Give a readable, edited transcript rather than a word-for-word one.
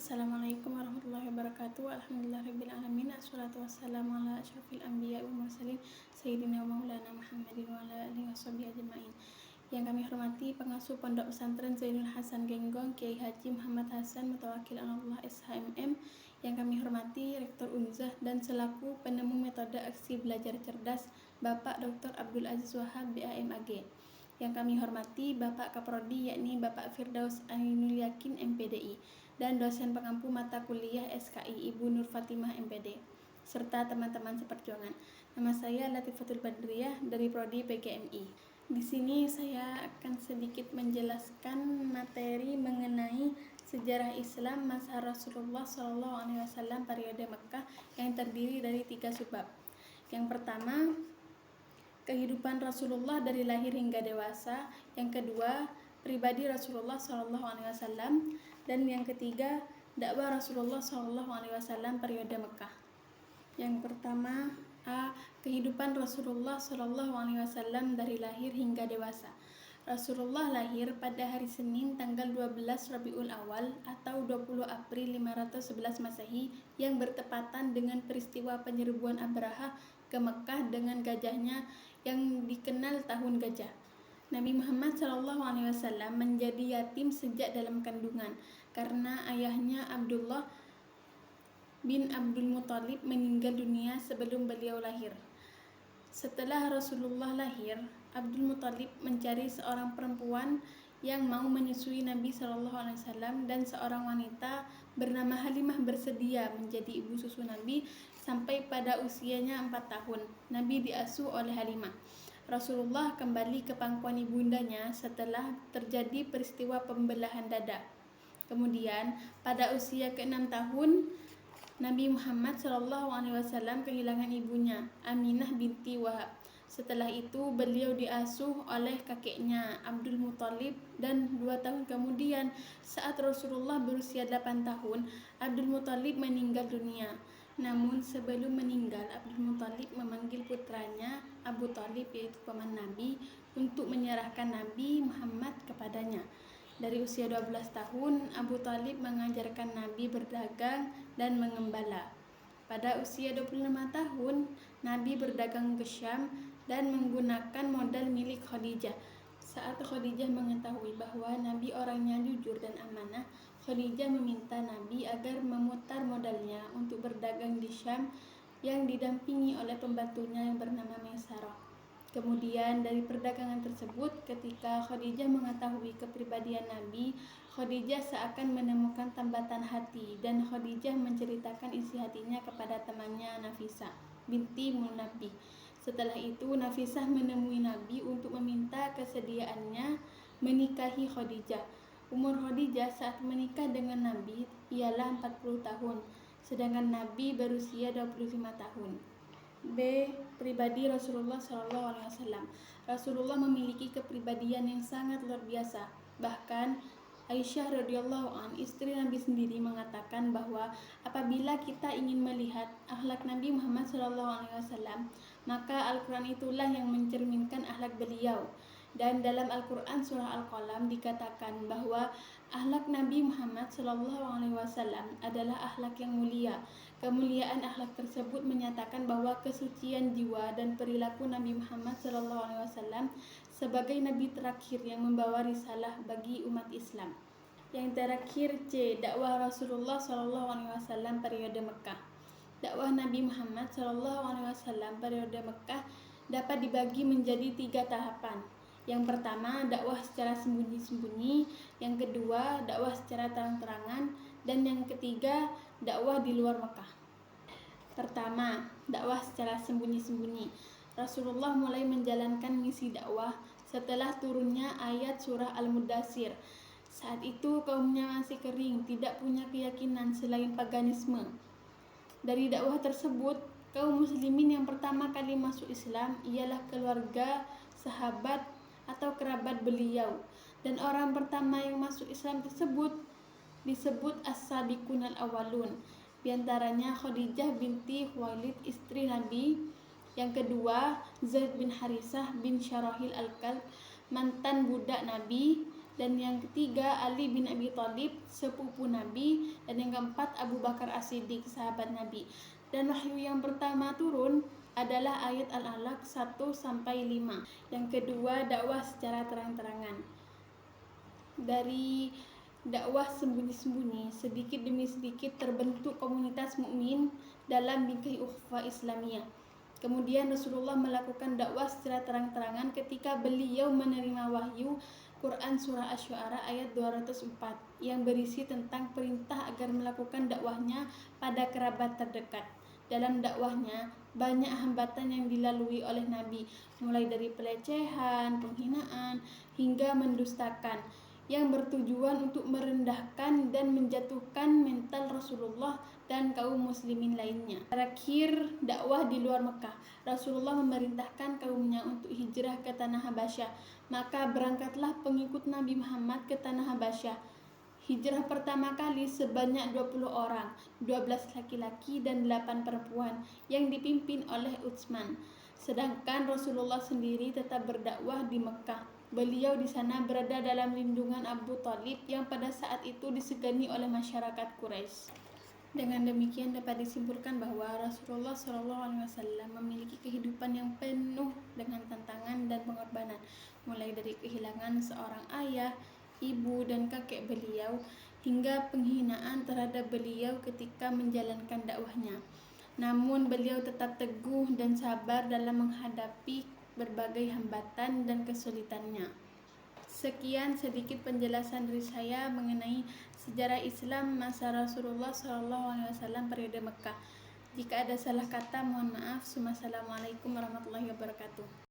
Assalamualaikum warahmatullahi wabarakatuh. Alhamdulillahirabbil alamin. Assalatu wassalamu ala asyrofil anbiya'i wal mursalin sayyidina wa maulana Muhammadin wa ala alihi washabihi ajmain. Yang kami hormati pengasuh Pondok Pesantren Zainul Hasan Genggong Kiai Haji Muhammad Hasan Mutawakil Anallah SHMM. Yang kami hormati Rektor Unzah dan selaku penemu metode aksi belajar cerdas Bapak Dr. Abdul Aziz Wahab BAMAG. Yang kami hormati Bapak Kaprodi yakni Bapak Firdaus Ainul Yakin MPDI dan dosen pengampu mata kuliah SKI Ibu Nur Fatimah MPD serta teman-teman seperjuangan. Nama saya Latifatul Badriyah dari Prodi PGMI. Di sini saya akan sedikit menjelaskan materi mengenai sejarah Islam masa Rasulullah SAW periode Mekah yang terdiri dari 3 subbab. Yang pertama, kehidupan Rasulullah dari lahir hingga dewasa. Yang kedua, pribadi Rasulullah SAW. Dan yang ketiga, dakwah Rasulullah SAW periode Mekah. Yang pertama, A. Kehidupan Rasulullah SAW dari lahir hingga dewasa. Rasulullah lahir pada hari Senin tanggal 12 Rabiul Awal atau 20 April 511 Masehi yang bertepatan dengan peristiwa penyerbuan Abraha ke Mekah dengan gajahnya yang dikenal tahun gajah. Nabi Muhammad SAW menjadi yatim sejak dalam kandungan karena ayahnya Abdullah bin Abdul Muthalib meninggal dunia sebelum beliau lahir. Setelah Rasulullah lahir, Abdul Muthalib mencari seorang perempuan yang mau menyusui Nabi SAW dan seorang wanita bernama Halimah bersedia menjadi ibu susu Nabi sampai pada usianya 4 tahun. Nabi diasuh oleh Halimah. Rasulullah kembali ke pangkuan ibundanya setelah terjadi peristiwa pembelahan dada. Kemudian pada usia ke-6 tahun, Nabi Muhammad SAW kehilangan ibunya, Aminah binti Wahab. Setelah itu beliau diasuh oleh kakeknya Abdul Muthalib dan 2 tahun kemudian saat Rasulullah berusia 8 tahun, Abdul Muthalib meninggal dunia. Namun sebelum meninggal, Abdul Muthalib memanggil putranya Abu Thalib yaitu paman Nabi untuk menyerahkan Nabi Muhammad kepadanya. Dari usia 12 tahun, Abu Thalib mengajarkan Nabi berdagang dan mengembala. Pada usia 25 tahun, Nabi berdagang ke Syam dan menggunakan modal milik Khadijah. Saat Khadijah mengetahui bahwa Nabi orangnya jujur dan amanah, Khadijah meminta Nabi agar memutar modalnya untuk berdagang di Syam yang didampingi oleh pembantunya yang bernama Maisarah. Kemudian dari perdagangan tersebut, ketika Khadijah mengetahui kepribadian Nabi, Khadijah seakan menemukan tambatan hati dan Khadijah menceritakan isi hatinya kepada temannya Nafisah binti Munabbi. Setelah itu Nafisah menemui Nabi untuk meminta kesediaannya menikahi Khadijah. Umur Khadijah saat menikah dengan Nabi ialah 40 tahun, sedangkan Nabi berusia 25 tahun. B. Pribadi Rasulullah SAW. Rasulullah memiliki kepribadian yang sangat luar biasa. Bahkan Aisyah radhiyallahu an, istri Nabi sendiri, mengatakan bahwa apabila kita ingin melihat akhlak Nabi Muhammad SAW, maka Al-Quran itulah yang mencerminkan akhlak beliau. Dan dalam Al-Quran surah Al-Qalam dikatakan bahwa akhlak Nabi Muhammad SAW adalah akhlak yang mulia. Kemuliaan akhlak tersebut menyatakan bahwa kesucian jiwa dan perilaku Nabi Muhammad SAW sebagai Nabi terakhir yang membawa risalah bagi umat Islam. Yang terakhir C. Dakwah Rasulullah SAW periode Mekah. Dakwah Nabi Muhammad SAW periode Mekah dapat dibagi menjadi 3 tahapan. Yang pertama, dakwah secara sembunyi-sembunyi. Yang kedua, dakwah secara terang-terangan. Dan yang ketiga, dakwah di luar Mekah. Pertama, dakwah secara sembunyi-sembunyi. Rasulullah mulai menjalankan misi dakwah setelah turunnya ayat surah Al-Mudaththir. Saat itu kaumnya masih kering, tidak punya keyakinan selain paganisme. Dari dakwah tersebut, kaum muslimin yang pertama kali masuk Islam ialah keluarga, sahabat, atau kerabat beliau. Dan orang pertama yang masuk Islam tersebut disebut As-Sabiqun Al-Awwalun. Di antaranya Khadijah binti Khuwailid, istri Nabi. Yang kedua, Zaid bin Harisah bin Syarahil Al-Kalb, mantan budak Nabi. Dan yang ketiga Ali bin Abi Thalib, sepupu Nabi. Dan yang keempat Abu Bakar As-Siddiq, sahabat Nabi. Dan wahyu yang pertama turun adalah ayat Al-Alaq 1-5. Yang kedua dakwah secara terang-terangan. Dari dakwah sembunyi-sembunyi, sedikit demi sedikit terbentuk komunitas mukmin dalam bingkai ukhuwah Islamiyah. Kemudian Rasulullah melakukan dakwah secara terang-terangan ketika beliau menerima wahyu Quran surah Asy-Syu'ara ayat 204 yang berisi tentang perintah agar melakukan dakwahnya pada kerabat terdekat. Dalam dakwahnya banyak hambatan yang dilalui oleh Nabi, mulai dari pelecehan, penghinaan, hingga mendustakan, yang bertujuan untuk merendahkan dan menjatuhkan mental Rasulullah dan kaum muslimin lainnya. Terakhir, dakwah di luar Mekah. Rasulullah memerintahkan kaumnya untuk hijrah ke tanah Habasyah. Maka berangkatlah pengikut Nabi Muhammad ke tanah Habasyah. Hijrah pertama kali sebanyak 20 orang, 12 laki-laki dan 8 perempuan yang dipimpin oleh Utsman. Sedangkan Rasulullah sendiri tetap berdakwah di Mekah. Beliau di sana berada dalam lindungan Abu Thalib yang pada saat itu disegani oleh masyarakat Quraisy. Dengan demikian dapat disimpulkan bahwa Rasulullah SAW memiliki kehidupan yang penuh dengan tantangan dan pengorbanan, mulai dari kehilangan seorang ayah, ibu, dan kakek beliau, hingga penghinaan terhadap beliau ketika menjalankan dakwahnya. Namun beliau tetap teguh dan sabar dalam menghadapi berbagai hambatan dan kesulitannya. Sekian sedikit penjelasan dari saya mengenai sejarah Islam masa Rasulullah SAW periode Mekah. Jika ada salah kata, mohon maaf. Wassalamualaikum warahmatullahi wabarakatuh.